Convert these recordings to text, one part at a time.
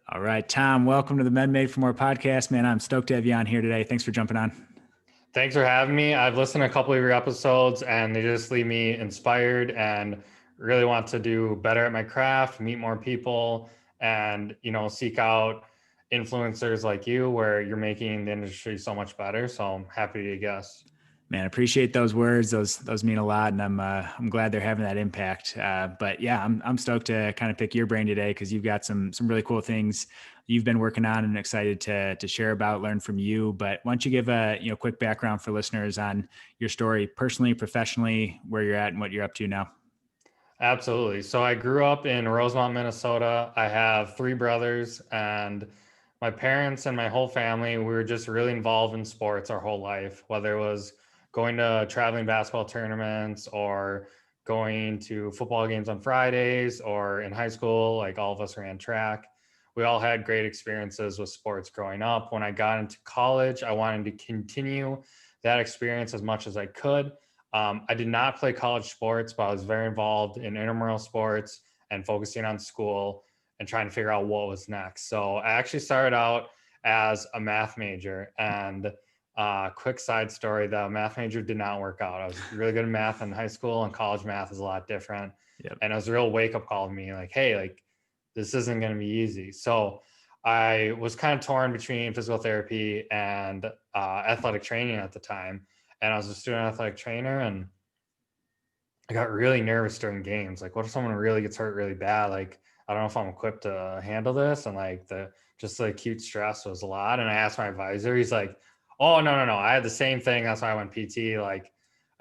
All right, Tom, welcome to the Men Made for More podcast, man. I'm stoked to have you on here today. Thanks for jumping on. Thanks for having me. I've listened to a couple of your episodes and they just leave me inspired and really want to do better at my craft, meet more people, and seek out influencers like you where you're making the industry so much better. So I'm happy to be a guest. Man, I appreciate those words. Those mean a lot, and I'm glad they're having that impact. But yeah, I'm stoked to kind of pick your brain today because you've got some really cool things you've been working on, and excited to share about, learn from you. But why don't you give a quick background for listeners on your story, personally, professionally, where you're at, and what you're up to now? Absolutely. So I grew up in Rosemont, Minnesota. I have three brothers, and my parents and my whole family, we were just really involved in sports our whole life, whether it was going to traveling basketball tournaments or going to football games on Fridays, or in high school, like all of us ran track. We all had great experiences with sports growing up. When I got into college, I wanted to continue that experience as much as I could. I did not play college sports, but I was very involved in intramural sports and focusing on school and trying to figure out what was next. So I actually started out as a math major. And quick side story, the math major did not work out. I was really good at math in high school, and college math is a lot different. Yep. And it was a real wake up call to me, like, hey, like this isn't going to be easy. So I was kind of torn between physical therapy and athletic training at the time. And I was a student athletic trainer, and I got really nervous during games. Like, what if someone really gets hurt really bad? Like, I don't know if I'm equipped to handle this. And like the acute stress was a lot. And I asked my advisor, he's like, oh, no. I had the same thing. That's why I went PT. Like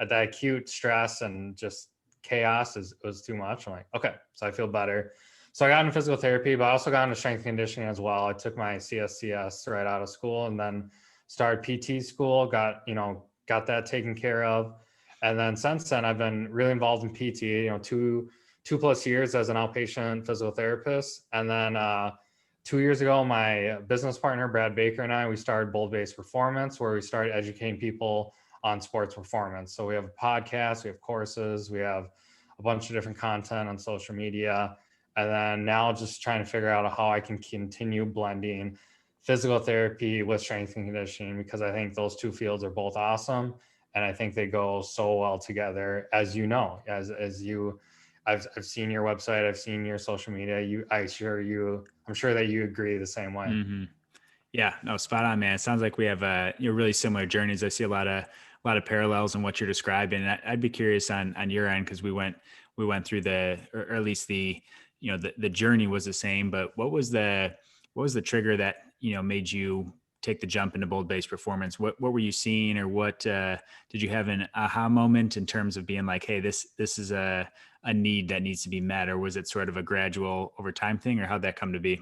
at that acute stress and just chaos was too much. I'm like, okay, so I feel better. So I got into physical therapy, but I also got into strength conditioning as well. I took my CSCS right out of school and then started PT school, got that taken care of. And then since then, I've been really involved in PT, two plus years as an outpatient physical therapist. And then 2 years ago, my business partner, Brad Baker, and I, we started Bold Based Performance, where we started educating people on sports performance. So we have a podcast, we have courses, we have a bunch of different content on social media. And then now just trying to figure out how I can continue blending physical therapy with strength and conditioning, because I think those two fields are both awesome. And I think they go so well together, as you know, as you, I've seen your website, I've seen your social media. I'm sure that you agree the same way. Mm-hmm. Yeah, no, spot on, man. It sounds like we have really similar journeys. I see a lot of parallels in what you're describing. I'd be curious on your end, because we went through or at least the journey was the same. But what was the trigger that made you take the jump into bold based performance? What were you seeing, or what did you have an aha moment in terms of being like, hey, this is a need that needs to be met, or was it sort of a gradual over time thing, or how'd that come to be?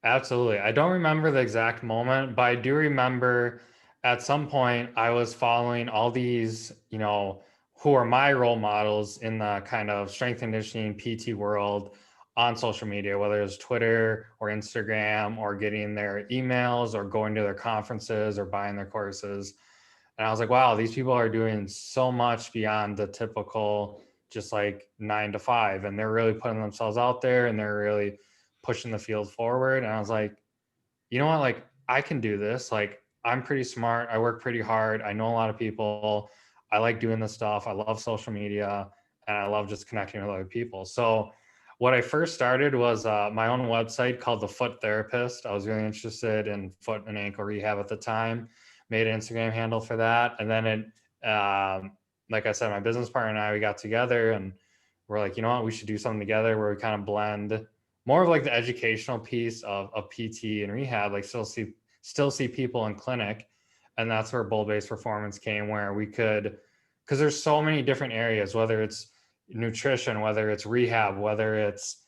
Absolutely. I don't remember the exact moment, but I do remember at some point I was following all these, who are my role models in the kind of strength conditioning PT world on social media, whether it's Twitter or Instagram, or getting their emails or going to their conferences or buying their courses. And I was like, wow, these people are doing so much beyond the typical just like 9 to 5. And they're really putting themselves out there and they're really pushing the field forward. And I was like, you know what? Like, I can do this. Like, I'm pretty smart. I work pretty hard. I know a lot of people. I like doing this stuff. I love social media and I love just connecting with other people. So, what I first started was my own website called The Foot Therapist. I was really interested in foot and ankle rehab at the time, made an Instagram handle for that. And then like I said, my business partner and I, we got together and we're like, you know what, we should do something together where we kind of blend more of like the educational piece of PT and rehab, like still see people in clinic. And that's where Bold Based Performance came, where we could, because there's so many different areas, whether it's nutrition, whether it's rehab, whether it's,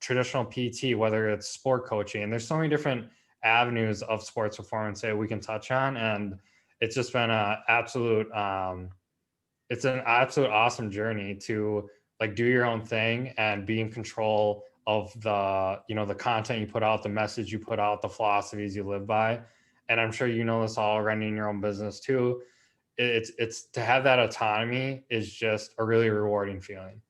traditional PT, whether it's sport coaching. And there's so many different avenues of sports performance that we can touch on. And it's just been it's an absolute awesome journey to like do your own thing and be in control of the content you put out, the message you put out, the philosophies you live by. And I'm sure you know this all, running your own business too. It's to have that autonomy is just a really rewarding feeling.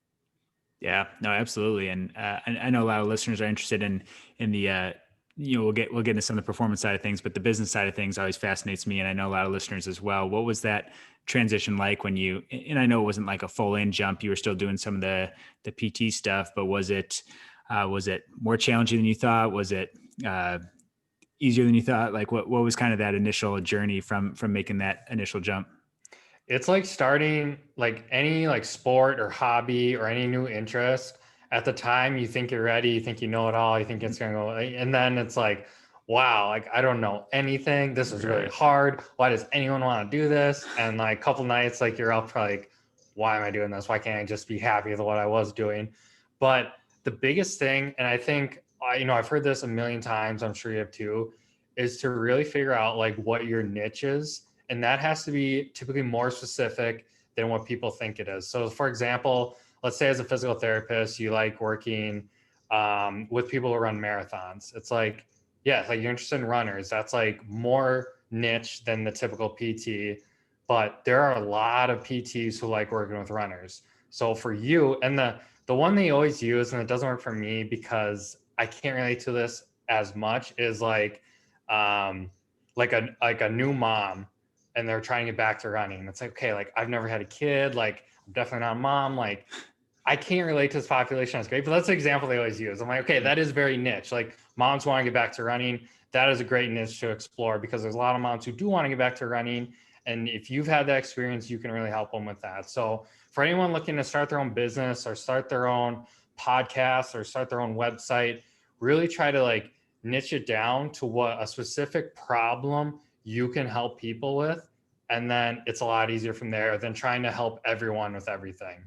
Yeah, no, absolutely. And I know a lot of listeners are interested in the we'll get into some of the performance side of things, but the business side of things always fascinates me, and I know a lot of listeners as well. What was that transition like when you? And I know it wasn't like a full in jump; you were still doing some of the PT stuff, but was it more challenging than you thought? Was it uh, easier than you thought? Like what was kind of that initial journey from making that initial jump? It's like starting like any like sport or hobby or any new interest. At the time, you think you're ready, you think you know it all, you think it's gonna go, and then it's like, wow, like I don't know anything. This is really Right. hard. Why does anyone want to do this? And like a couple nights, like you're up for like, why am I doing this? Why can't I just be happy with what I was doing? But the biggest thing, and I think I've heard this a million times, I'm sure you have too, is to really figure out like what your niche is, and that has to be typically more specific than what people think it is. So, for example, let's say as a physical therapist, you like working with people who run marathons. It's like, yeah, like you're interested in runners. That's like more niche than the typical PT. But there are a lot of PTs who like working with runners. So for you, and the one they always use, and it doesn't work for me because I can't relate to this as much, is um, like a new mom and they're trying to get back to running. It's like, okay, like I've never had a kid, like I'm definitely not a mom, like I can't relate to this population as great, but that's the example they always use. I'm like, okay, that is very niche. Like moms want to get back to running. That is a great niche to explore because there's a lot of moms who do want to get back to running. And if you've had that experience, you can really help them with that. So for anyone looking to start their own business or start their own podcast or start their own website, really try to like niche it down to what a specific problem you can help people with. And then it's a lot easier from there than trying to help everyone with everything.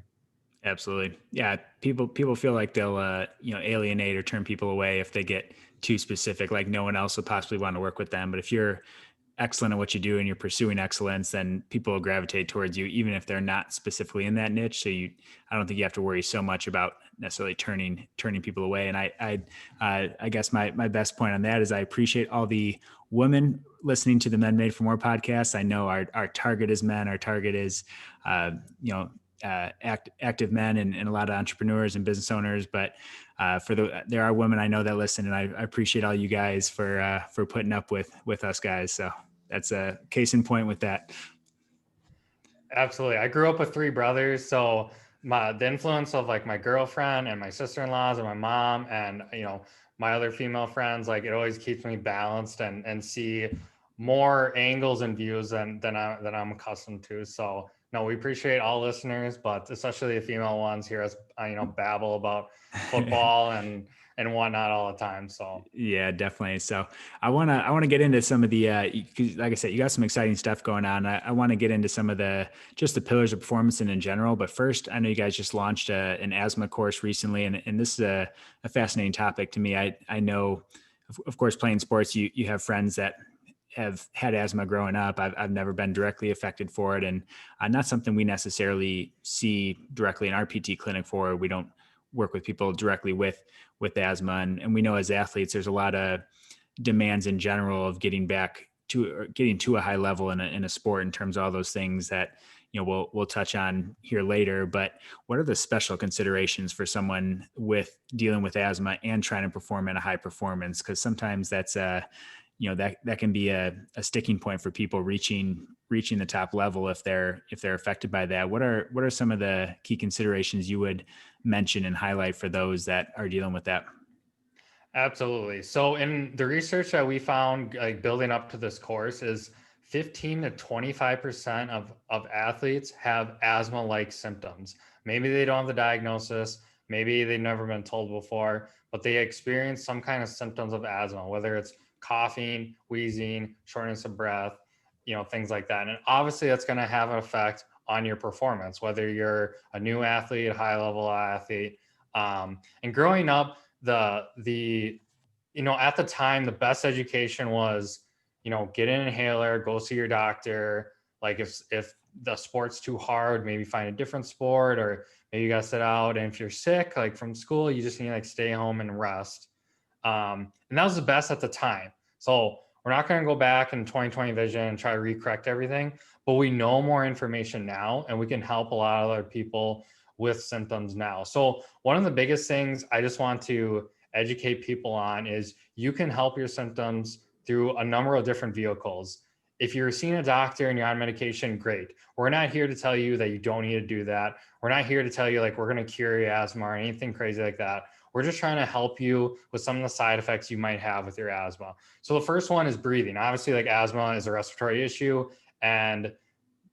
Absolutely. Yeah. People feel like they'll alienate or turn people away if they get too specific, like no one else will possibly want to work with them. But if you're excellent at what you do and you're pursuing excellence, then people will gravitate towards you, even if they're not specifically in that niche. So I don't think you have to worry so much about necessarily turning people away. And I guess my best point on that is I appreciate all the women listening to the Men Made for More podcast. I know our target is men. Our target is, uh, you know, active men and a lot of entrepreneurs and business owners, but there are women I know that listen, and I appreciate all you guys for putting up with us guys. So that's a case in point with that. Absolutely. I grew up with three brothers, so the influence of like my girlfriend and my sister-in-laws and my mom and my other female friends, like it always keeps me balanced and see more angles and views than I'm accustomed to. So no, we appreciate all listeners, but especially the female ones here as babble about football and whatnot all the time. So Yeah, definitely. So I wanna get into some of the 'cause like I said, you got some exciting stuff going on. I want to get into some of the pillars of performance and in general. But first, I know you guys just launched an asthma course recently, and this is a fascinating topic to me. I know, of course, playing sports, you have friends that have had asthma growing up. I've never been directly affected for it, and not something we necessarily see directly in our PT clinic for. We don't work with people directly with asthma, and we know as athletes, there's a lot of demands in general of getting back to or getting to a high level in a sport in terms of all those things that we'll touch on here later. But what are the special considerations for someone with dealing with asthma and trying to perform at a high performance? Because sometimes that's that can be a sticking point for people reaching the top level if they're affected by that. What are some of the key considerations you would mention and highlight for those that are dealing with that? absolutely. So in the research that we found, like building up to this course, is 15 to 25% of athletes have asthma-like symptoms. Maybe they don't have the diagnosis, maybe they've never been told before, but they experience some kind of symptoms of asthma, whether it's coughing, wheezing, shortness of breath, things like that. And obviously that's going to have an effect on your performance, whether you're a new athlete, high level athlete. And growing up, the at the time the best education was get an inhaler, go see your doctor. Like if the sport's too hard, maybe find a different sport, or maybe you gotta sit out, and if you're sick like from school, you just need to like stay home and rest. And that was the best at the time. So we're not going to go back in 2020 vision and try to recorrect everything, but we know more information now and we can help a lot of other people with symptoms now. So one of the biggest things I just want to educate people on is you can help your symptoms through a number of different vehicles. If you're seeing a doctor and you're on medication, great. We're not here to tell you that you don't need to do that. We're not here to tell you like we're going to cure your asthma or anything crazy like that. We're just trying to help you with some of the side effects you might have with your asthma. So the first one is breathing. Obviously, like asthma is a respiratory issue and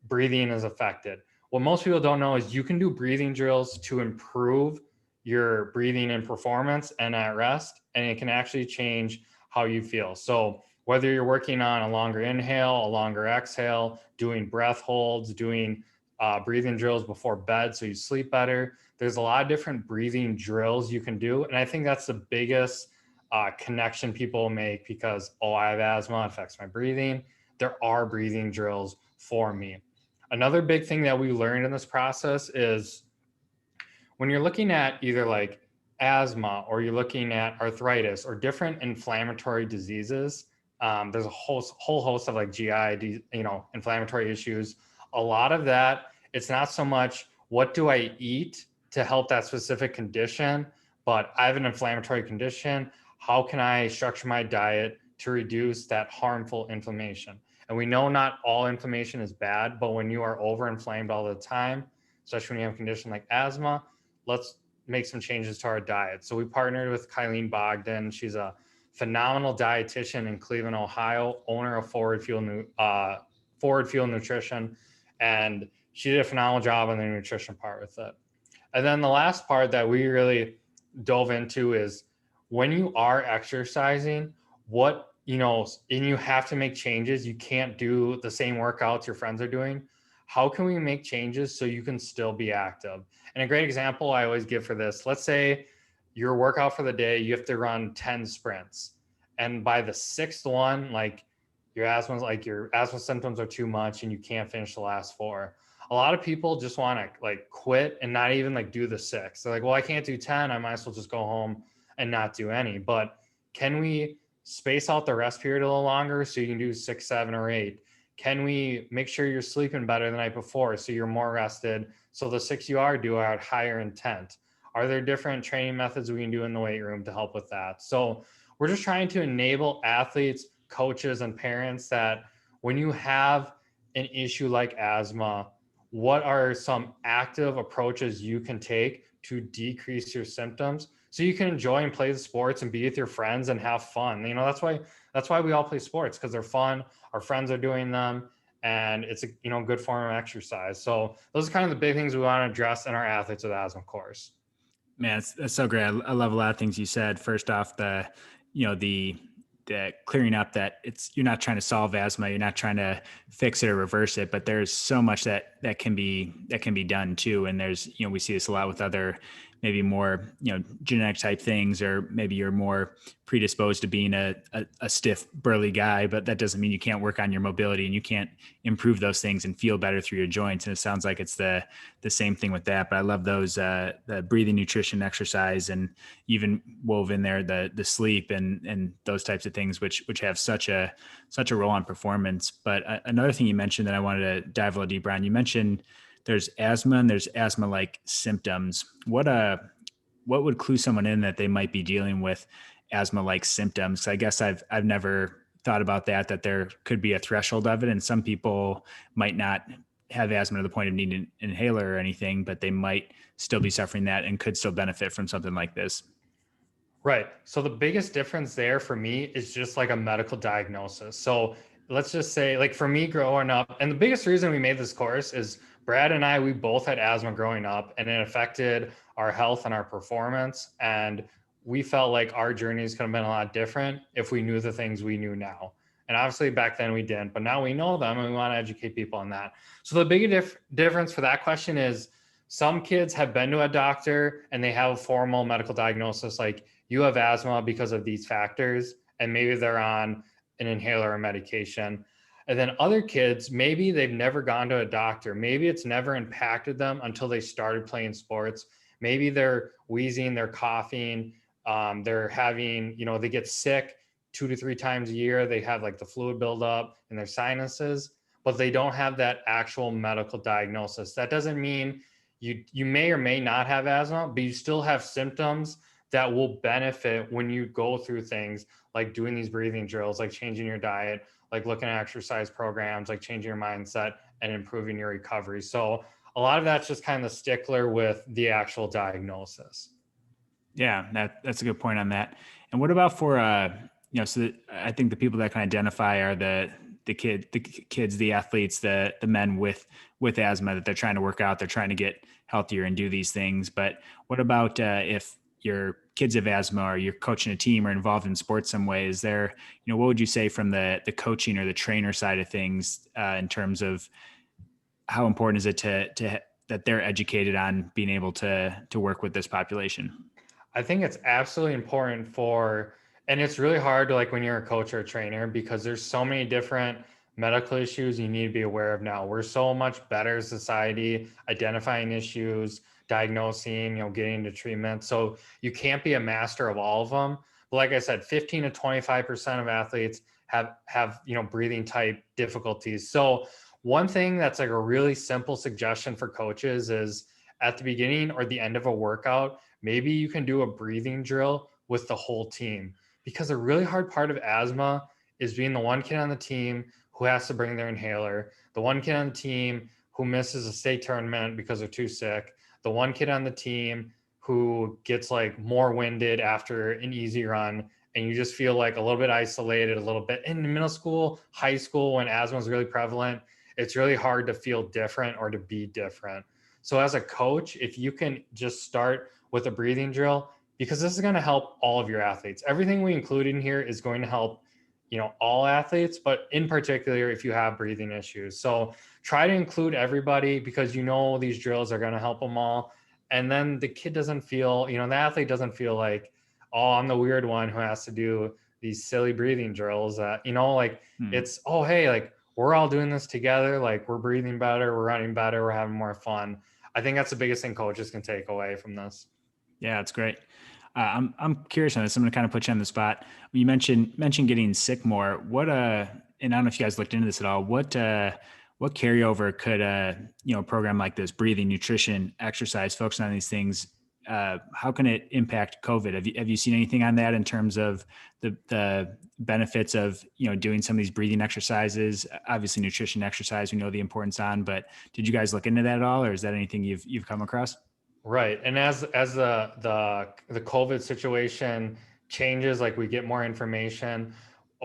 breathing is affected. What most people don't know is you can do breathing drills to improve your breathing and performance and at rest, and it can actually change how you feel. So whether you're working on a longer inhale, a longer exhale, doing breath holds, doing breathing drills before bed so you sleep better, there's a lot of different breathing drills you can do. And I think that's the biggest connection people make because, oh, I have asthma, it affects my breathing. There are breathing drills for me. Another big thing that we learned in this process is when you're looking at either like asthma or you're looking at arthritis or different inflammatory diseases, there's a whole host of like GI, inflammatory issues. A lot of that, it's not so much what do I eat to help that specific condition, but I have an inflammatory condition. How can I structure my diet to reduce that harmful inflammation? And we know not all inflammation is bad, but when you are over inflamed all the time, especially when you have a condition like asthma, let's make some changes to our diet. So we partnered with Kylene Bogdan. She's a phenomenal dietitian in Cleveland, Ohio, owner of Forward Fuel Nutrition, and she did a phenomenal job on the nutrition part with it. And then the last part that we really dove into is when you are exercising, and you have to make changes. You can't do the same workouts your friends are doing. How can we make changes so you can still be active? And a great example I always give for this, let's say your workout for the day, you have to run 10 sprints. And by the sixth one, like your asthma symptoms are too much and you can't finish the last four. A lot of people just want to like quit and not even like do the six. They're like, well, I can't do 10. I might as well just go home and not do any. But can we space out the rest period a little longer so you can do 6, 7, or 8? Can we make sure you're sleeping better the night before so you're more rested? So the 6 you are do are at higher intent. Are there different training methods we can do in the weight room to help with that? So we're just trying to enable athletes, coaches, and parents that when you have an issue like asthma, what are some active approaches you can take to decrease your symptoms so you can enjoy and play the sports and be with your friends and have fun? That's why we all play sports, because they're fun. Our friends are doing them, and it's a good form of exercise. So those are kind of the big things we want to address in our athletes with asthma course. Man, that's so great. I love a lot of things you said. First off, the clearing up that you're not trying to solve asthma, you're not trying to fix it or reverse it, but there's so much that can be done too. And there's we see this a lot with other maybe more genetic type things, or maybe you're more predisposed to being a stiff burly guy, but that doesn't mean you can't work on your mobility and you can't improve those things and feel better through your joints. And it sounds like it's the same thing with that. But I love those the breathing, nutrition, exercise, and even wove in there the sleep and those types of things, which have such a role on performance. But another thing you mentioned that I wanted to dive a little deeper on, you mentioned there's asthma and there's asthma like symptoms. What would clue someone in that they might be dealing with asthma like symptoms? So I guess I've never thought about that there could be a threshold of it, and some people might not have asthma to the point of needing an inhaler or anything, but they might still be suffering that and could still benefit from something like this. Right. So the biggest difference there for me is just like a medical diagnosis. So let's just say, like for me growing up, and the biggest reason we made this course is Brad and I, we both had asthma growing up, and it affected our health and our performance. And we felt like our journeys could have been a lot different if we knew the things we knew now. And obviously back then we didn't, but now we know them and we want to educate people on that. So the big difference for that question is some kids have been to a doctor and they have a formal medical diagnosis, like you have asthma because of these factors, and maybe they're on an inhaler or medication. And then other kids, maybe they've never gone to a doctor. Maybe it's never impacted them until they started playing sports. Maybe they're wheezing, they're coughing, they're having, they get sick 2 to 3 times a year. They have like the fluid buildup in their sinuses, but they don't have that actual medical diagnosis. That doesn't mean you may or may not have asthma, but you still have symptoms that will benefit when you go through things like doing these breathing drills, like changing your diet, like looking at exercise programs, like changing your mindset and improving your recovery. So a lot of that's just kind of stickler with the actual diagnosis. Yeah, that's a good point on that. And what about for so I think the people that can identify are the kids, the athletes, the men with asthma that they're trying to work out, they're trying to get healthier and do these things. But what about if your kids have asthma or you're coaching a team or involved in sports some way? Is there, what would you say from the coaching or the trainer side of things in terms of how important is it to that they're educated on being able to work with this population? I think it's absolutely important for, and it's really hard to like when you're a coach or a trainer because there's so many different medical issues you need to be aware of now. We're so much better as society identifying issues, diagnosing, getting into treatment. So you can't be a master of all of them. But like I said, 15 to 25% of athletes have breathing type difficulties. So one thing that's like a really simple suggestion for coaches is at the beginning or the end of a workout, maybe you can do a breathing drill with the whole team because a really hard part of asthma is being the one kid on the team who has to bring their inhaler, the one kid on the team who misses a state tournament because they're too sick, the one kid on the team who gets like more winded after an easy run. And you just feel like a little bit isolated, a little bit in middle school, high school, when asthma is really prevalent. It's really hard to feel different or to be different. So, as a coach, if you can just start with a breathing drill, because this is going to help all of your athletes. Everything we include in here is going to help, all athletes, but in particular, if you have breathing issues. So try to include everybody because these drills are going to help them all. And then the kid doesn't feel, the athlete doesn't feel like, oh, I'm the weird one who has to do these silly breathing drills that, like Hmm. it's, oh, hey, like we're all doing this together. Like we're breathing better, we're running better, we're having more fun. I think that's the biggest thing coaches can take away from this. Yeah, that's great. I'm curious on this. I'm going to kind of put you on the spot. You mentioned getting sick more. And I don't know if you guys looked into this at all. What carryover could a program like this, breathing, nutrition, exercise, focusing on these things, how can it impact COVID? Have you seen anything on that in terms of the benefits of doing some of these breathing exercises? Obviously, nutrition, exercise, we know the importance on. But did you guys look into that at all, or is that anything you've come across? Right. And as the COVID situation changes, like we get more information,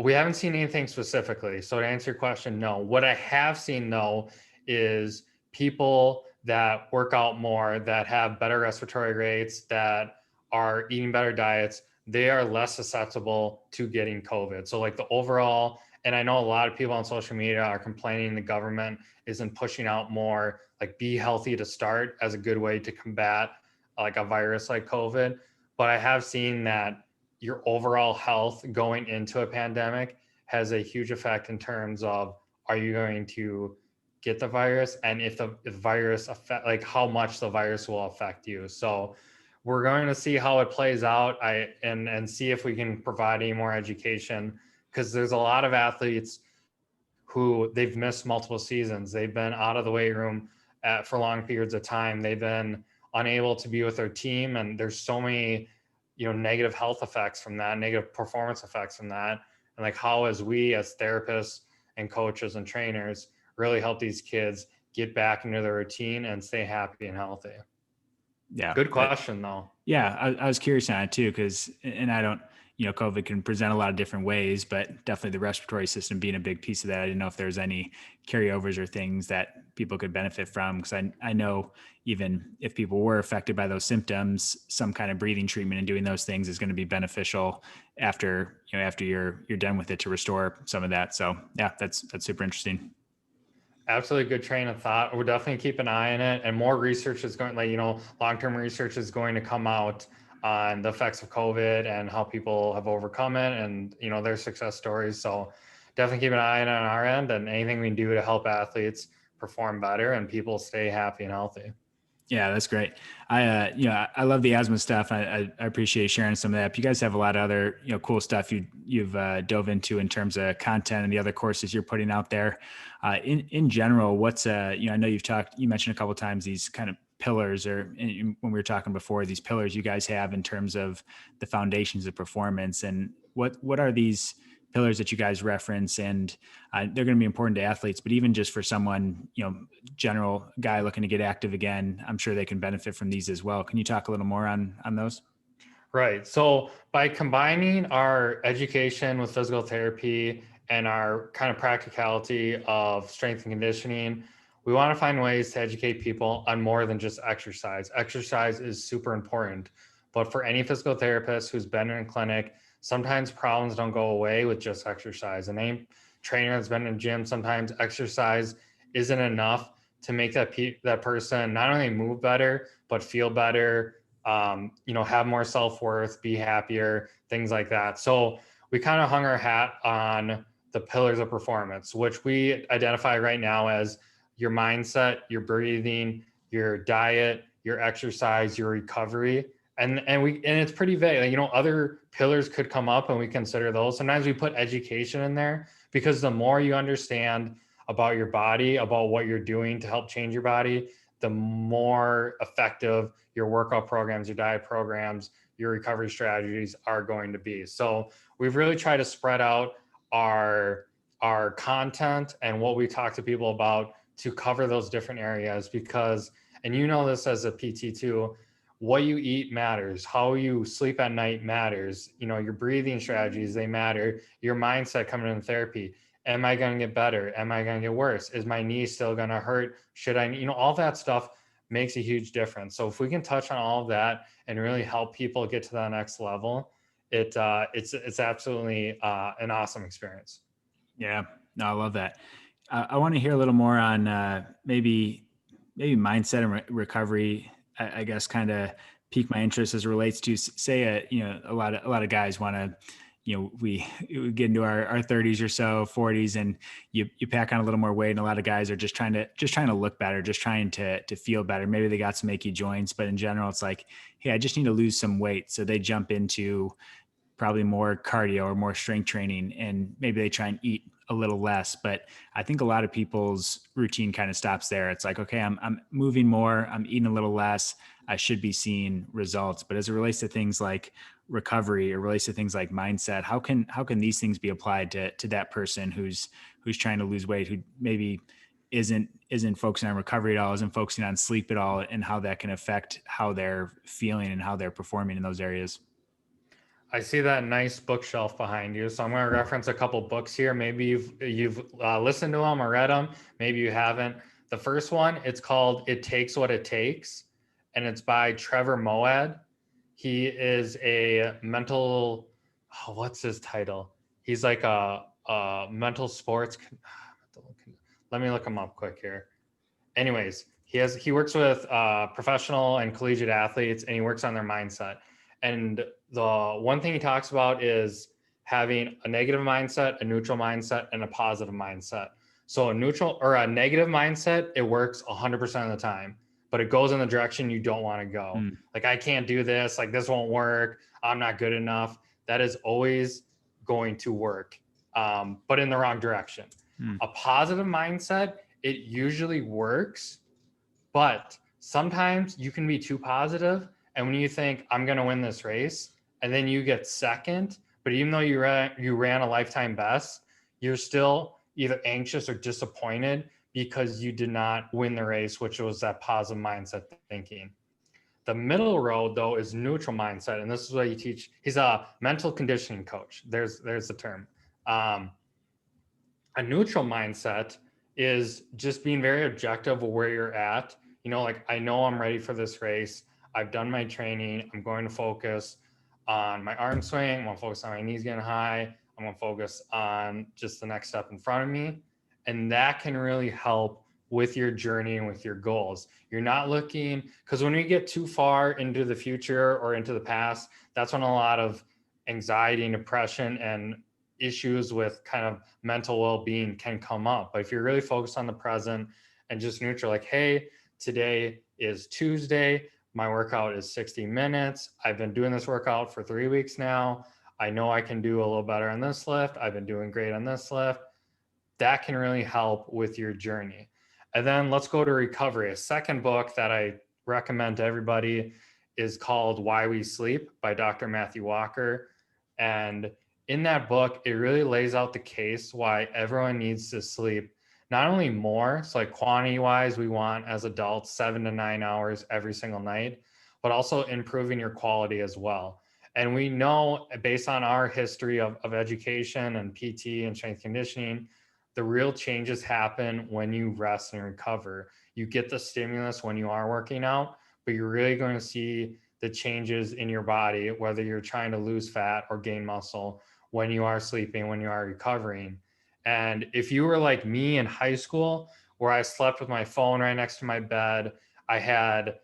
we haven't seen anything specifically. So to answer your question, no. What I have seen though is people that work out more, that have better respiratory rates, that are eating better diets, they are less susceptible to getting COVID. So like the overall, and I know a lot of people on social media are complaining the government isn't pushing out more like be healthy to start as a good way to combat like a virus like COVID. But I have seen that your overall health going into a pandemic has a huge effect in terms of are you going to get the virus and if the virus affect like how much the virus will affect you. So we're going to see how it plays out and see if we can provide any more education because there's a lot of athletes who they've missed multiple seasons. They've been out of the weight room for long periods of time. They've been unable to be with their team, and there's so many, negative health effects from that, negative performance effects from that. And like, how as we as therapists and coaches and trainers really help these kids get back into their routine and stay happy and healthy. Yeah, Good question, though. yeah, I was curious on it too, because, and I don't, COVID can present a lot of different ways, but definitely the respiratory system being a big piece of that. I didn't know if there's any carryovers or things that people could benefit from. Because I know even if people were affected by those symptoms, some kind of breathing treatment and doing those things is going to be beneficial after you're done with it to restore some of that. So yeah, that's super interesting. Absolutely good train of thought. We'll definitely keep an eye on it. And more research is going, like, long-term research is going to come out on the effects of COVID and how people have overcome it and, their success stories. So definitely keep an eye on our end and anything we can do to help athletes perform better and people stay happy and healthy. Yeah, that's great. I love the asthma stuff. I appreciate sharing some of that. But you guys have a lot of other, cool stuff you've dove into in terms of content and the other courses you're putting out there. In general, what's I know you mentioned a couple of times these kind of pillars, or when we were talking before, these pillars you guys have in terms of the foundations of performance, and what are these pillars that you guys reference, and they're going to be important to athletes, but even just for someone, general guy looking to get active again, I'm sure they can benefit from these as well. Can you talk a little more on those? Right. So by combining our education with physical therapy and our kind of practicality of strength and conditioning, we want to find ways to educate people on more than just exercise. Exercise is super important, but for any physical therapist who's been in a clinic, sometimes problems don't go away with just exercise. And any trainer that's been in a gym, sometimes exercise isn't enough to make that person not only move better, but feel better, have more self-worth, be happier, things like that. So we kind of hung our hat on the pillars of performance, which we identify right now as your mindset, your breathing, your diet, your exercise, your recovery. And it's pretty vague. Other pillars could come up and we consider those. Sometimes we put education in there because the more you understand about your body, about what you're doing to help change your body, the more effective your workout programs, your diet programs, your recovery strategies are going to be. So we've really tried to spread out our content and what we talk to people about to cover those different areas because, and this as a PT too, what you eat matters, how you sleep at night matters, your breathing strategies, they matter, your mindset coming in therapy. Am I going to get better? Am I going to get worse? Is my knee still going to hurt? Should I, all that stuff makes a huge difference. So if we can touch on all of that and really help people get to that next level, it's absolutely an awesome experience. Yeah, no, I love that. I want to hear a little more on maybe mindset and recovery. I guess kind of pique my interest as it relates to say a lot of guys want to, we get into our 30s or so 40s, and you pack on a little more weight, and a lot of guys are just trying to look better, just trying to feel better. Maybe they got some achy joints, but in general it's like, hey, I just need to lose some weight, so they jump into probably more cardio or more strength training, and maybe they try and eat a little less. But I think a lot of people's routine kind of stops there. It's like, okay, I'm moving more, I'm eating a little less, I should be seeing results. But as it relates to things like recovery or relates to things like mindset, how can these things be applied to that person who's trying to lose weight, who maybe isn't focusing on recovery at all, isn't focusing on sleep at all, and how that can affect how they're feeling and how they're performing in those areas? I see that nice bookshelf behind you. So I'm going to reference a couple books here. Maybe you've listened to them or read them. Maybe you haven't. The first one, it's called "It Takes What It Takes," and it's by Trevor Moawad. He is a mental. What's his title? He's like a mental sports. Let me look him up quick here. Anyways, he works with professional and collegiate athletes, and he works on their mindset. And the one thing he talks about is having a negative mindset, a neutral mindset, and a positive mindset. So a neutral or a negative mindset, it works 100% of the time, but it goes in the direction you don't want to go. Mm, Like, I can't do this, like this won't work, I'm not good enough. That is always going to work, but in the wrong direction. mm, A positive mindset, it usually works, but sometimes you can be too positive, and when you think I'm going to win this race, and then you get second, but even though you ran a lifetime best, you're still either anxious or disappointed because you did not win the race, which was that positive mindset thinking. The middle road, though, is neutral mindset, and this is what you teach. He's a mental conditioning coach. There's the term. Um, a neutral mindset is just being very objective of where you're at. Like, I know I'm ready for this race. I've done my training. I'm going to focus on my arm swing. I'm going to focus on my knees getting high. I'm going to focus on just the next step in front of me. And that can really help with your journey and with your goals. You're not looking, because when we get too far into the future or into the past, that's when a lot of anxiety and depression and issues with kind of mental well-being can come up. But if you're really focused on the present and just neutral, like, hey, today is Tuesday, my workout is 60 minutes, I've been doing this workout for 3 weeks now, I know I can do a little better on this lift, I've been doing great on this lift. That can really help with your journey. And then let's go to recovery. A second book that I recommend to everybody is called Why We Sleep by Dr. Matthew Walker. And in that book, it really lays out the case why everyone needs to sleep not only more, so like quantity wise, we want as adults 7 to 9 hours every single night, but also improving your quality as well. And we know based on our history of education and PT and strength conditioning, the real changes happen when you rest and recover. You get the stimulus when you are working out, but you're really going to see the changes in your body, whether you're trying to lose fat or gain muscle, when you are sleeping, when you are recovering. And if you were like me in high school, where I slept with my phone right next to my bed, I had,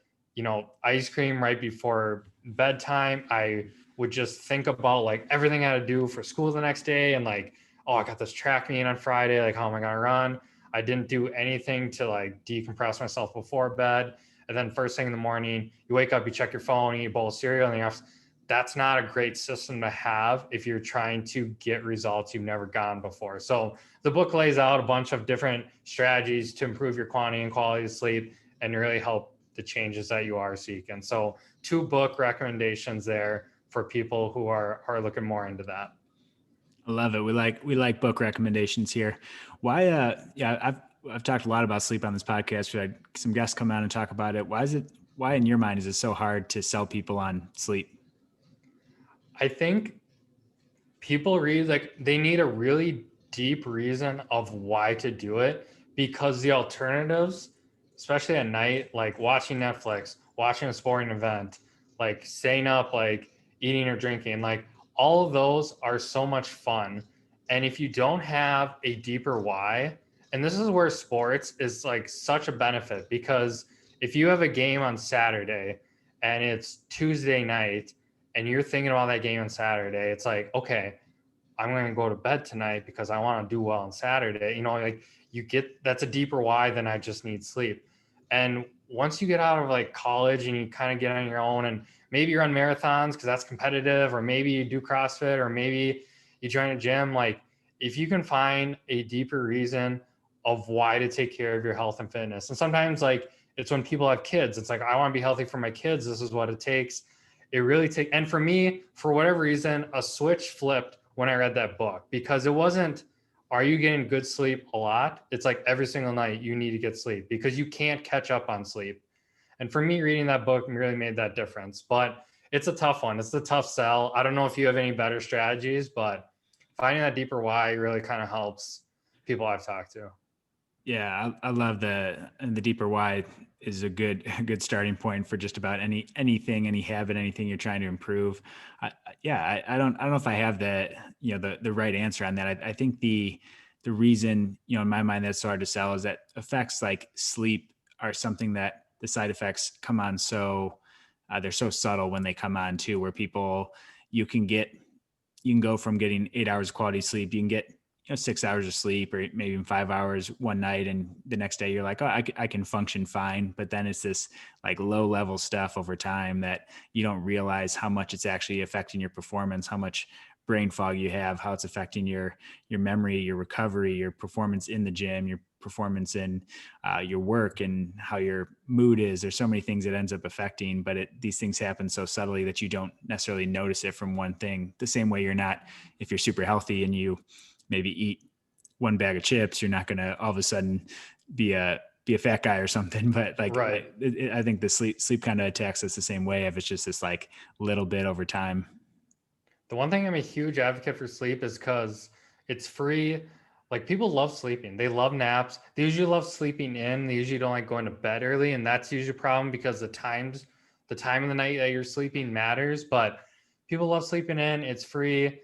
ice cream right before bedtime. I would just think about like everything I had to do for school the next day and like, oh, I got this track meet on Friday. Like, how am I going to run? I didn't do anything to like decompress myself before bed. And then first thing in the morning, you wake up, you check your phone, you eat a bowl of cereal, and you have, that's not a great system to have if you're trying to get results you've never gotten before. So the book lays out a bunch of different strategies to improve your quantity and quality of sleep and really help the changes that you are seeking. So 2 book recommendations there for people who are looking more into that. I love it. We like book recommendations here. Why? Yeah, I've talked a lot about sleep on this podcast. We had some guests come on and talk about it. Why is it? Why in your mind is it so hard to sell people on sleep? I think people read like they need a really deep reason of why to do it, because the alternatives, especially at night, like watching Netflix, watching a sporting event, like staying up, like eating or drinking, like all of those are so much fun. And if you don't have a deeper why, and this is where sports is like such a benefit, because if you have a game on Saturday and it's Tuesday night and you're thinking about that game on Saturday, it's like, okay, I'm going to go to bed tonight because I want to do well on Saturday. Like you get, that's a deeper why than I just need sleep. And once you get out of like college and you kind of get on your own, and maybe you run marathons because that's competitive, or maybe you do CrossFit, or maybe you join a gym, like if you can find a deeper reason of why to take care of your health and fitness. And sometimes like it's when people have kids, it's like, I want to be healthy for my kids. This is what it takes. It really takes, and for me, for whatever reason, a switch flipped when I read that book, because it wasn't, are you getting good sleep a lot? It's like every single night you need to get sleep because you can't catch up on sleep. And for me, reading that book really made that difference. But it's a tough one. It's a tough sell. I don't know if you have any better strategies, but finding that deeper why really kind of helps people I've talked to. Yeah, I love the deeper why is a good starting point for just about anything, any habit, anything you're trying to improve. Yeah, I don't know if I have the right answer on that. I think the reason in my mind that's so hard to sell is that effects like sleep are something that the side effects come on so they're so subtle when they come on too, where people you can get you can go from getting 8 hours of quality sleep, you can get 6 hours of sleep or maybe even 5 hours one night, and the next day you're like, oh, I can function fine. But then it's this like low level stuff over time that you don't realize how much it's actually affecting your performance, how much brain fog you have, how it's affecting your memory, your recovery, your performance in the gym, your performance in your work, and how your mood is. There's so many things it ends up affecting, but these things happen so subtly that you don't necessarily notice it from one thing. The same way you're not, if you're super healthy and you maybe eat one bag of chips, you're not going to all of a sudden be a fat guy or something. But Right. I think the sleep kind of attacks us the same way if it's just this like little bit over time. The one thing I'm a huge advocate for sleep is because it's free. Like people love sleeping. They love naps. They usually love sleeping in. They usually don't like going to bed early. And that's usually a problem because the time of the night that you're sleeping matters. But people love sleeping in. It's free.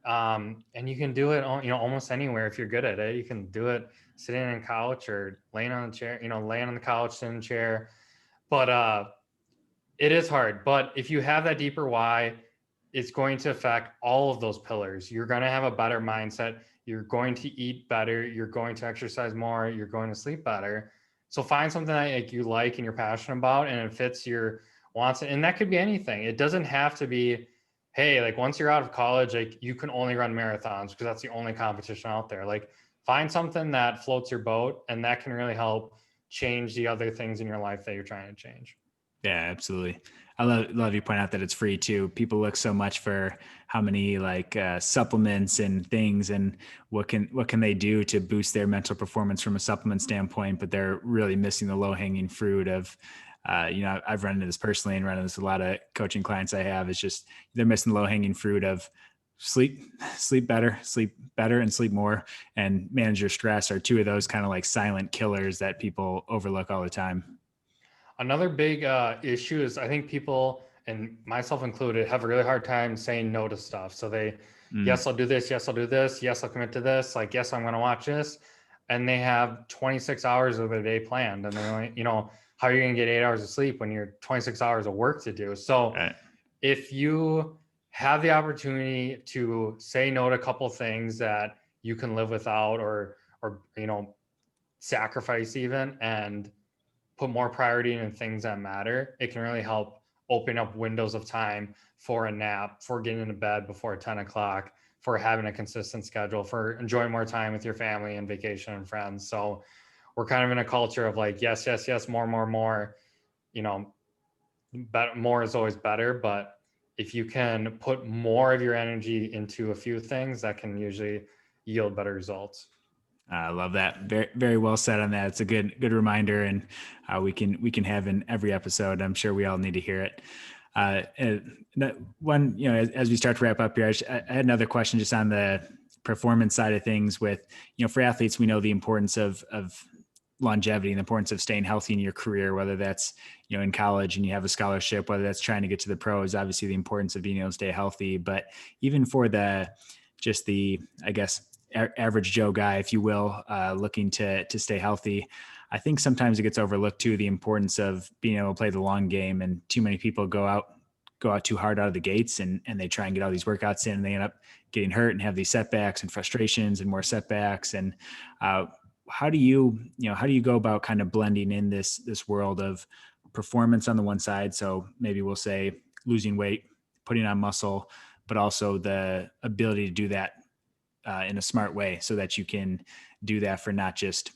And you can do it, almost anywhere if you're good at it. You can do it sitting on a couch or laying on a chair, laying on the couch, sitting in a chair. But it is hard. But if you have that deeper why, it's going to affect all of those pillars. You're going to have a better mindset. You're going to eat better. You're going to exercise more. You're going to sleep better. So find something that like you like and you're passionate about, and it fits your wants. And that could be anything. It doesn't have to be, hey, like once you're out of college, like you can only run marathons because that's the only competition out there. Like find something that floats your boat, and that can really help change the other things in your life that you're trying to change. Yeah, absolutely. I love you point out that it's free too. People look so much for how many like supplements and things and what can they do to boost their mental performance from a supplement standpoint, but they're really missing the low hanging fruit of I've run into this personally and run into this with a lot of coaching clients I have. Is just they're missing the low hanging fruit of sleep, sleep better and sleep more and manage your stress are two of those kind of like silent killers that people overlook all the time. Another big issue is I think people, and myself included, have a really hard time saying no to stuff. So they, yes, Mm, I'll do this. Yes, I'll do this. Yes, I'll commit to this. Like, yes, I'm going to watch this. And they have 26 hours of their day planned. And they're like, how are you going to get 8 hours of sleep when you're 26 hours of work to do? So right. if you have the opportunity to say no to a couple things that you can live without or sacrifice even, and put more priority in things that matter, it can really help open up windows of time for a nap, for getting into bed before 10 o'clock, for having a consistent schedule, for enjoying more time with your family and vacation and friends. So we're kind of in a culture of like, yes, yes, yes, more, more, more, you know, but more is always better. But if you can put more of your energy into a few things, that can usually yield better results. I love that. Very, very well said on that. It's a good reminder, and we can have in every episode. I'm sure we all need to hear it. And one, as we start to wrap up here, I had another question just on the performance side of things. With for athletes, we know the importance of longevity and the importance of staying healthy in your career, whether that's in college and you have a scholarship, whether that's trying to get to the pros. Obviously, the importance of being able to stay healthy, but even for the I guess average Joe guy, if you will, looking to stay healthy. I think sometimes it gets overlooked too, the importance of being able to play the long game. And too many people go out too hard out of the gates and they try and get all these workouts in and they end up getting hurt and have these setbacks and frustrations and more setbacks. And how do you go about kind of blending in this world of performance on the one side? So maybe we'll say losing weight, putting on muscle, but also the ability to do that in a smart way so that you can do that for not just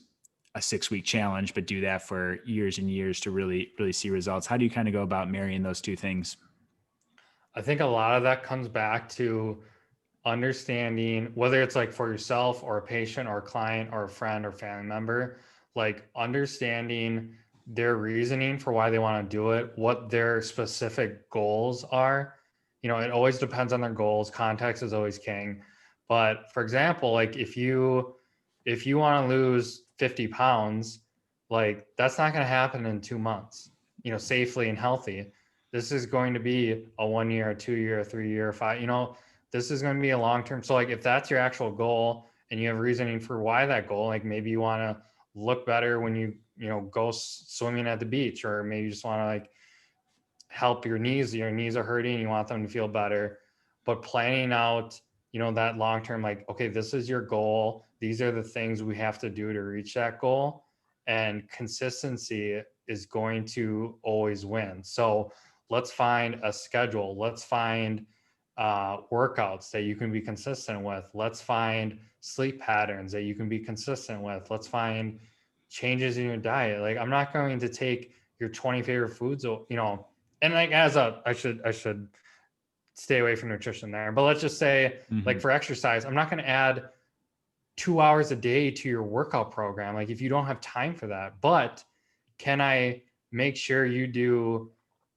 a 6 week challenge, but do that for years and years to really, really see results. How do you kind of go about marrying those two things? I think a lot of that comes back to understanding, whether it's like for yourself or a patient or a client or a friend or family member, like understanding their reasoning for why they want to do it, what their specific goals are. It always depends on their goals. Context is always king. But for example, like if you want to lose 50 pounds, like that's not going to happen in 2 months, safely and healthy. This is going to be a 1 year, a 2 year, a 3 year, five, this is going to be a long term. So like if that's your actual goal and you have reasoning for why that goal, like maybe you want to look better when go swimming at the beach, or maybe you just want to like help your knees are hurting, you want them to feel better. But planning out, that long term, like, okay, this is your goal, these are the things we have to do to reach that goal, and consistency is going to always win. So let's find a schedule, let's find workouts that you can be consistent with, let's find sleep patterns that you can be consistent with, let's find changes in your diet. Like, I'm not going to take your 20 favorite foods, and like I should stay away from nutrition there. But let's just say, like Mm-hmm. for exercise, I'm not going to add 2 hours a day to your workout program. Like if you don't have time for that, but can I make sure you do,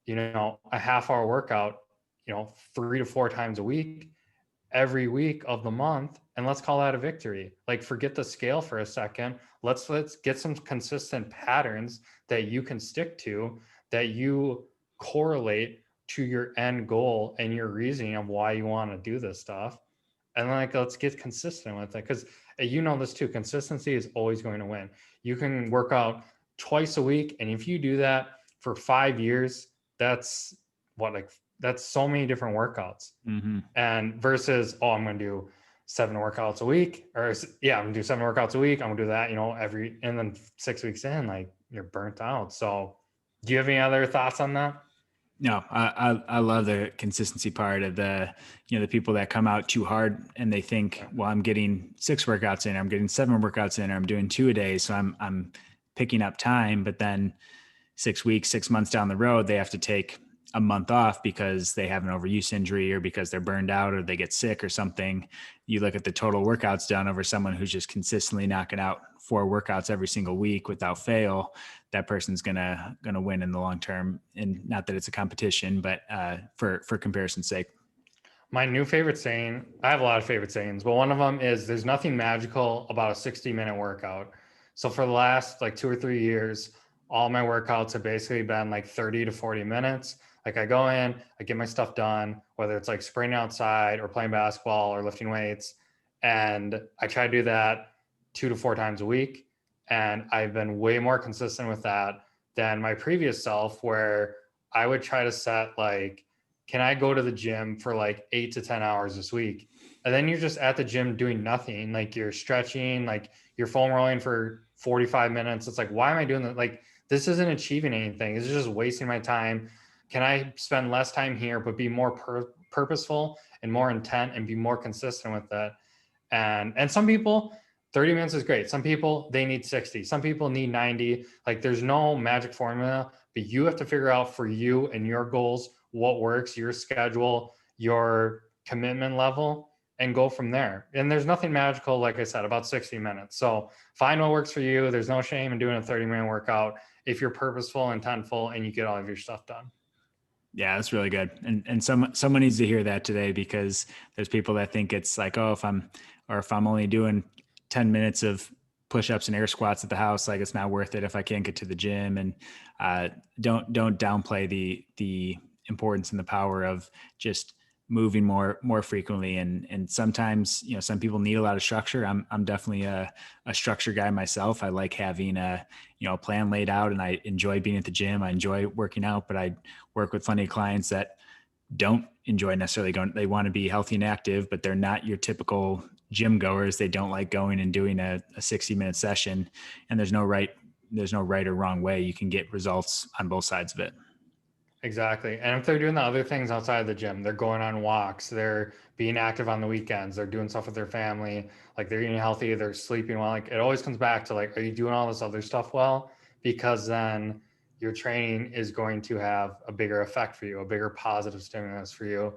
a half hour workout, 3 to 4 times a week, every week of the month, and let's call that a victory. Like forget the scale for a second. Let's get some consistent patterns that you can stick to, that you correlate to your end goal and your reasoning of why you want to do this stuff. And like let's get consistent with it, because this too, consistency is always going to win. You can work out twice a week, and if you do that for 5 years, that's what, like, that's so many different workouts. Mm-hmm. And versus, oh, I'm going to do 7 workouts a week, or yeah, I'm going to do 7 workouts a week, I'm going to do that, and then 6 weeks in, like, you're burnt out. So do you have any other thoughts on that? No, I love the consistency part of the people that come out too hard and they think, Yeah. well, I'm getting 6 workouts in, I'm getting 7 workouts in, or I'm doing 2 a day. So I'm picking up time, but then 6 weeks, 6 months down the road, they have to take a month off because they have an overuse injury or because they're burned out or they get sick or something. You look at the total workouts done over someone who's just consistently knocking out 4 workouts every single week without fail. That person's gonna win in the long term. And not that it's a competition, but for comparison's sake. My new favorite saying, I have a lot of favorite sayings, but one of them is there's nothing magical about a 60-minute workout. So for the last like 2 or 3 years, all my workouts have basically been like 30 to 40 minutes. Like I go in, I get my stuff done, whether it's like sprinting outside or playing basketball or lifting weights. And I try to do that 2 to 4 times a week. And I've been way more consistent with that than my previous self, where I would try to set like, can I go to the gym for like 8 to 10 hours this week? And then you're just at the gym doing nothing. Like you're stretching, like you're foam rolling for 45 minutes. It's like, why am I doing that? Like, this isn't achieving anything. This is just wasting my time. Can I spend less time here, but be more purposeful and more intent and be more consistent with that? And some people, 30 minutes is great. Some people, they need 60. Some people need 90. Like there's no magic formula, but you have to figure out for you and your goals what works, your schedule, your commitment level, and go from there. And there's nothing magical, like I said, about 60 minutes. So find what works for you. There's no shame in doing a 30-minute workout if you're purposeful, intentful, and you get all of your stuff done. Yeah, that's really good. And someone needs to hear that today, because there's people that think it's like, oh, if I'm only doing 10 minutes of push-ups and air squats at the house, like it's not worth it if I can't get to the gym. And don't downplay the importance and the power of just moving more frequently. And sometimes, some people need a lot of structure. I'm definitely a structure guy myself. I like having a plan laid out, and I enjoy being at the gym. I enjoy working out, but I work with plenty of clients that don't enjoy necessarily going. They want to be healthy and active, but they're not your typical gym goers. They don't like going and doing a 60-minute session, and there's no right or wrong way. You can get results on both sides of it. Exactly. And if they're doing the other things outside of the gym, they're going on walks, they're being active on the weekends, they're doing stuff with their family, like they're eating healthy, they're sleeping well. Like it always comes back to like, are you doing all this other stuff well? Because then your training is going to have a bigger effect for you, a bigger positive stimulus for you.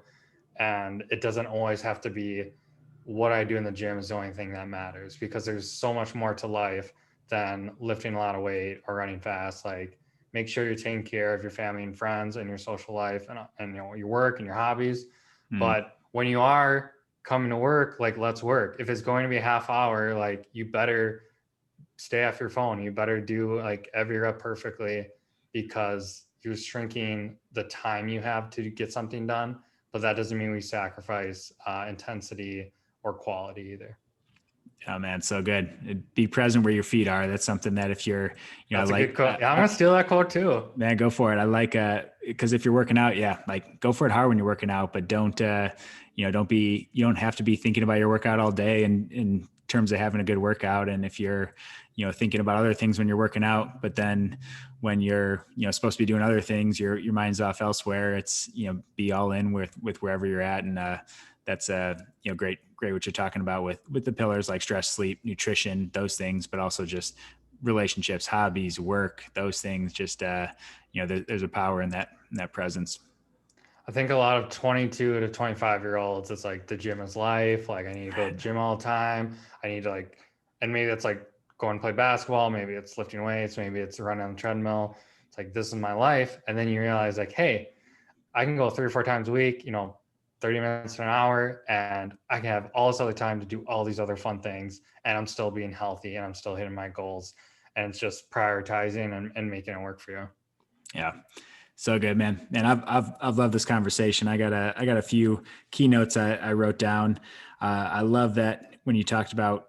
And it doesn't always have to be what I do in the gym is the only thing that matters, because there's so much more to life than lifting a lot of weight or running fast. Like make sure you're taking care of your family and friends and your social life and your work and your hobbies. Mm. But when you are coming to work, like let's work. If it's going to be a half hour, like you better stay off your phone. You better do like every rep perfectly, because you're shrinking the time you have to get something done. But that doesn't mean we sacrifice intensity or quality either. Oh man, so good. Be present where your feet are. That's something that if you're, That's a good quote. Yeah, I'm gonna steal that quote too. man, go for it. I like, because if you're working out, yeah, like go for it hard when you're working out, but don't, you don't have to be thinking about your workout all day in terms of having a good workout. And if you're, thinking about other things when you're working out, but then when you're, supposed to be doing other things, your mind's off elsewhere. It's, be all in with wherever you're at. And, that's great what you're talking about with the pillars like stress, sleep, nutrition, those things, but also just relationships, hobbies, work, those things. Just there's a power in that presence. I think a lot of 22 to 25-year-olds, it's like the gym is life. Like I need to go to the gym all the time. I need to like, and maybe it's like go and play basketball. Maybe it's lifting weights. Maybe it's running on the treadmill. It's like, this is my life. And then you realize like, hey, I can go 3 or 4 times a week, 30 minutes to an hour, and I can have all this other time to do all these other fun things. And I'm still being healthy and I'm still hitting my goals. And it's just prioritizing and making it work for you. Yeah. So good, man. And I've loved this conversation. I got a few keynotes I wrote down. I love that when you talked about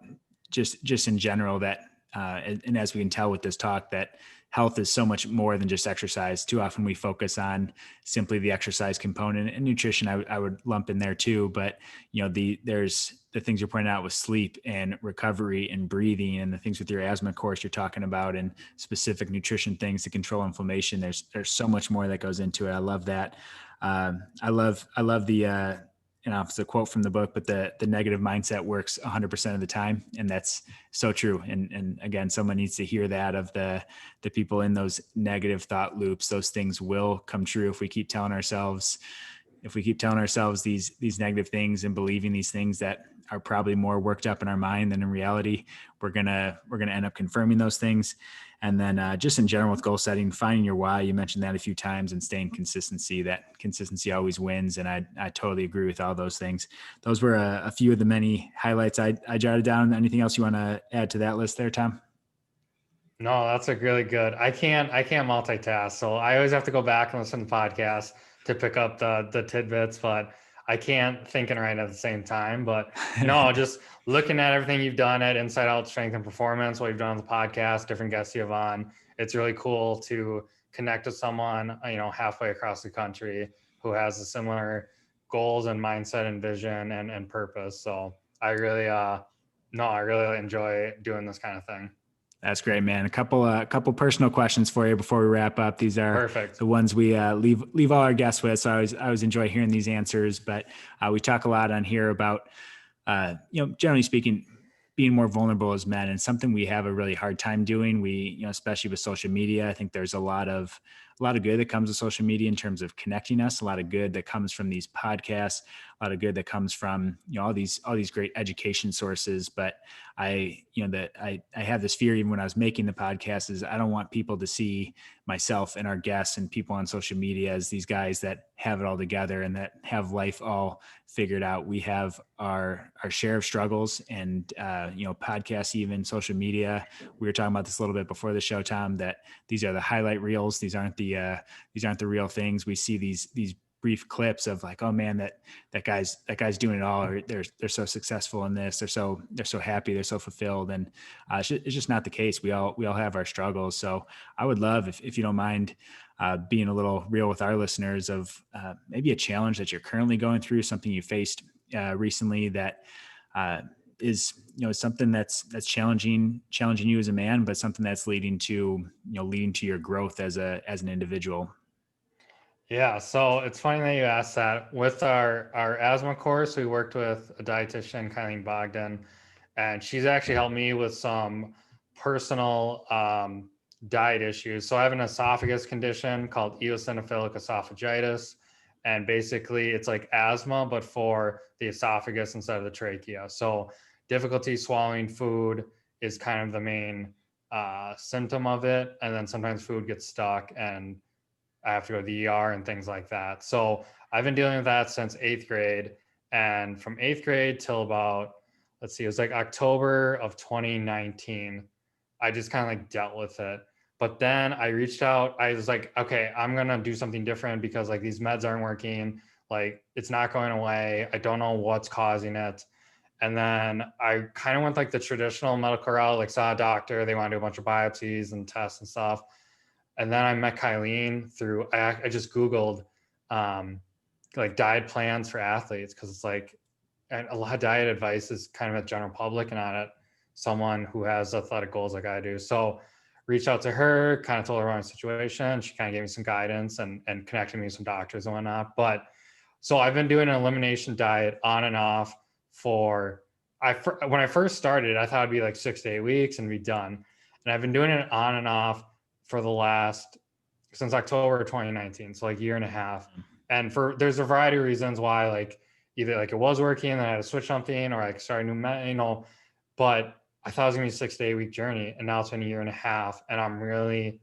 just in general that, and as we can tell with this talk, that health is so much more than just exercise. Too often we focus on simply the exercise component, and nutrition I would lump in there too. But there's the things you're pointing out with sleep and recovery and breathing, and the things with your asthma course you're talking about, and specific nutrition things to control inflammation. There's so much more that goes into it. I love that. I love the it's a quote from the book, but the negative mindset works 100% of the time. And that's so true. And again, someone needs to hear that of the people in those negative thought loops. Those things will come true if we keep telling ourselves, these negative things and believing these things that are probably more worked up in our mind than in reality. We're gonna end up confirming those things. And then just in general with goal setting, finding your why, you mentioned that a few times, and staying consistency. That consistency always wins, and I totally agree with all those things. Those were a few of the many highlights I jotted down. Anything else you want to add to that list there, Tom? No, that's a really good. I can't multitask, so I always have to go back and listen to podcasts to pick up the tidbits, but I can't think and write at the same time. But no, just looking at everything you've done at Inside Out Strength and Performance, what you've done on the podcast, different guests you have on, it's really cool to connect with someone, halfway across the country who has a similar goals and mindset and vision and purpose. So I really no, I really enjoy doing this kind of thing. That's great, man. A couple personal questions for you before we wrap up. These are Perfect. the ones we leave all our guests with. So I always enjoy hearing these answers. But we talk a lot on here about generally speaking, being more vulnerable as men, and something we have a really hard time doing. We, especially with social media, I think there's a lot of good that comes with social media in terms of connecting us, a lot of good that comes from these podcasts, a lot of good that comes from, all these great education sources. But I have this fear, even when I was making the podcast, is I don't want people to see myself and our guests and people on social media as these guys that have it all together and that have life all figured out. We have our share of struggles, and podcasts, even social media. We were talking about this a little bit before the show, Tom, that these are the highlight reels. These aren't the real things. We see these brief clips of like, oh man, that guy's doing it all, or they're so successful in this, they're so happy, they're so fulfilled. And it's just not the case. We all have our struggles. So I would love, if you don't mind, being a little real with our listeners of maybe a challenge that you're currently going through, something you faced recently that is something that's challenging you as a man, but something that's leading to your growth as an individual. Yeah, so it's funny that you asked that. With our asthma course, we worked with a dietitian, Kylie Bogdan, and she's actually helped me with some personal diet issues. So I have an esophagus condition called eosinophilic esophagitis, and basically it's like asthma, but for the esophagus instead of the trachea. So difficulty swallowing food is kind of the main symptom of it, and then sometimes food gets stuck and I have to go to the ER and things like that. So I've been dealing with that since eighth grade. And from eighth grade till about, let's see, it was like October of 2019, I just kind of like dealt with it. But then I reached out, I was like, okay, I'm going to do something different because like these meds aren't working. Like it's not going away. I don't know what's causing it. And then I kind of went like the traditional medical route, like saw a doctor, they want to do a bunch of biopsies and tests and stuff. And then I met Kylene through, I just Googled like diet plans for athletes. Cause it's like a lot of diet advice is kind of a general public and not someone who has athletic goals like I do. So reached out to her, kind of told her my situation. She kind of gave me some guidance and connected me with some doctors and whatnot. But so I've been doing an elimination diet on and off when I first started, I thought it'd be like 6 to 8 weeks and be done. And I've been doing it on and off for the last since October 2019, so like year and a half. And there's a variety of reasons why, like either like it was working and then I had to switch something, or like start a new, but I thought it was gonna be a 6 to 8 week journey, and now it's been a year and a half, and I'm really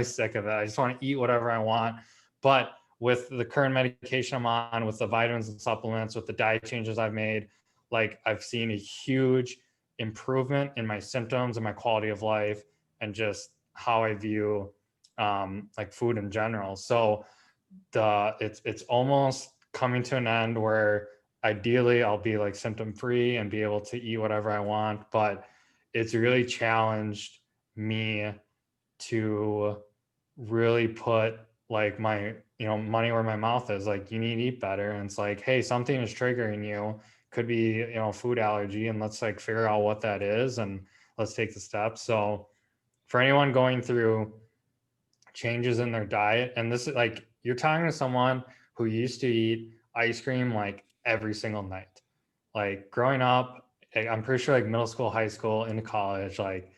sick of it. I just want to eat whatever I want. But with the current medication I'm on, with the vitamins and supplements, with the diet changes I've made, like I've seen a huge improvement in my symptoms and my quality of life and just how I view like food in general. So it's almost coming to an end where ideally I'll be like symptom free and be able to eat whatever I want, but it's really challenged me to really put like my money where my mouth is. Like you need to eat better, and it's like, hey, something is triggering you, could be food allergy, and let's like figure out what that is and let's take the steps. So for anyone going through changes in their diet, and this is like you're talking to someone who used to eat ice cream like every single night. Like growing up, I'm pretty sure like middle school, high school, into college, like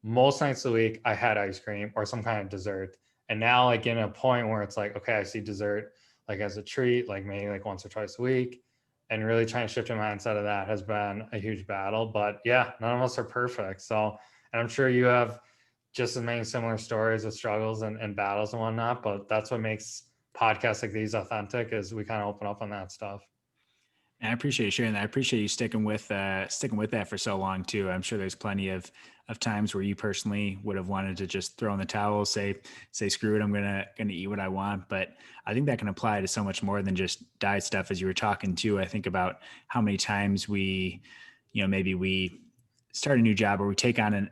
most nights of the week I had ice cream or some kind of dessert. And now like getting a point where it's like, okay, I see dessert like as a treat, like maybe like once or twice a week. And really trying to shift your mindset of that has been a huge battle. But yeah, none of us are perfect. So, and I'm sure you have just as many similar stories of struggles and battles and whatnot. But that's what makes podcasts like these authentic, is we kind of open up on that stuff. And I appreciate you sharing that. I appreciate you sticking with that for so long too. I'm sure there's plenty of times where you personally would have wanted to just throw in the towel, say screw it, I'm gonna eat what I want. But I think that can apply to so much more than just diet stuff. As you were talking too, I think about how many times we, maybe we start a new job or we take on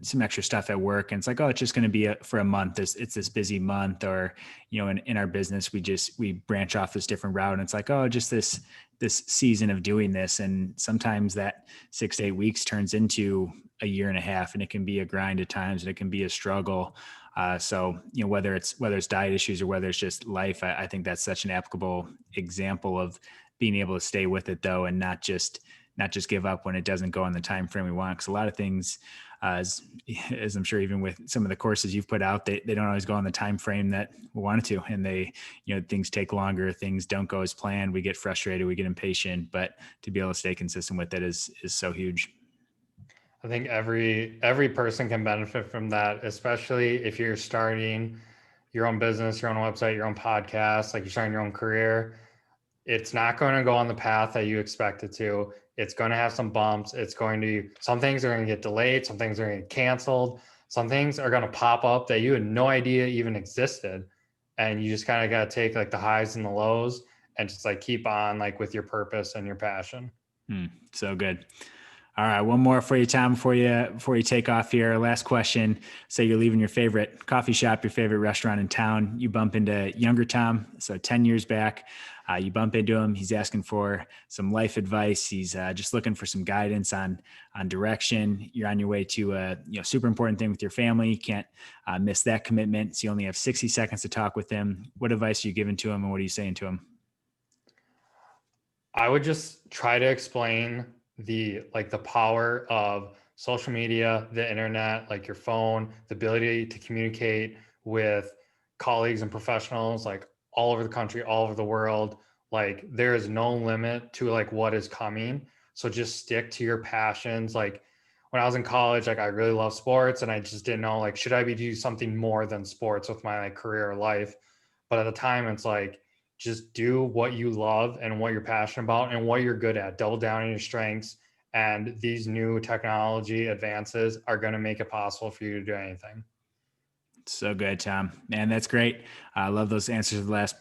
some extra stuff at work, and it's like, oh, it's just going to be for a month. It's this busy month. Or in our business we branch off this different route, and it's like, oh, just this season of doing this. And sometimes that 6 to 8 weeks turns into a year and a half, and it can be a grind at times, and it can be a struggle. So whether it's diet issues or whether it's just life, I think that's such an applicable example of being able to stay with it though, and not just give up when it doesn't go on the time frame we want. Because a lot of things, as I'm sure even with some of the courses you've put out, they don't always go on the time frame that we want it to, and things take longer, things don't go as planned. We get frustrated, we get impatient, but to be able to stay consistent with it is so huge. I think every person can benefit from that, especially if you're starting your own business, your own website, your own podcast, like you're starting your own career. It's not going to go on the path that you expect it to. It's going to have some bumps. Some things are going to get delayed. Some things are going to get canceled. Some things are going to pop up that you had no idea even existed. And you just kind of got to take like the highs and the lows and just like keep on like with your purpose and your passion. So good. All right, one more for you, Tom, before you take off here. Last question. Say you're leaving your favorite coffee shop, your favorite restaurant in town. You bump into younger Tom, so 10 years back. You bump into him. He's asking for some life advice. He's just looking for some guidance on direction. You're on your way to a super important thing with your family. You can't miss that commitment. So you only have 60 seconds to talk with him. What advice are you giving to him, and what are you saying to him? I would just try to explain the power of social media, the internet, like your phone, the ability to communicate with colleagues and professionals like all over the country, all over the world. Like there is no limit to like what is coming. So just stick to your passions. Like when I was in college, like I really love sports and I just didn't know like should I be doing something more than sports with my like career or life. But at the time it's like just do what you love and what you're passionate about and what you're good at. Double down on your strengths. And these new technology advances are going to make it possible for you to do anything. So good, Tom. Man, that's great. I love those answers to the last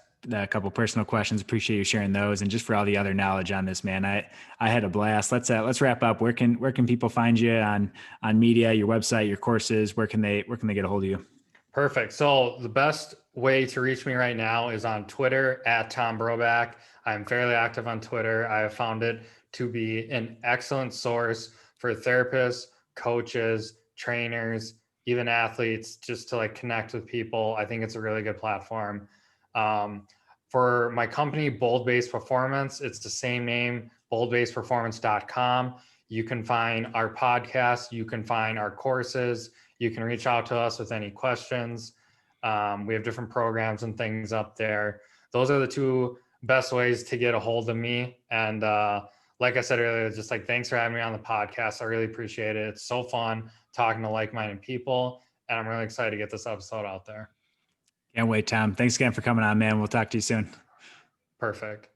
couple personal questions. Appreciate you sharing those, and just for all the other knowledge on this, man. I had a blast. Let's wrap up. Where can people find you on media, your website, your courses? Where can they get a hold of you? Perfect. So the best way to reach me right now is on Twitter at Tom Broback. I'm fairly active on Twitter. I have found it to be an excellent source for therapists, coaches, trainers, even athletes, just to like connect with people. I think it's a really good platform. For my company, Bold Based Performance, it's the same name, boldbasedperformance.com. You can find our podcast, you can find our courses, you can reach out to us with any questions. We have different programs and things up there. Those are the two best ways to get a hold of me. And like I said earlier, just like thanks for having me on the podcast. I really appreciate it. It's so fun talking to like-minded people, and I'm really excited to get this episode out there. Can't wait, Tom. Thanks again for coming on, man. We'll talk to you soon. Perfect.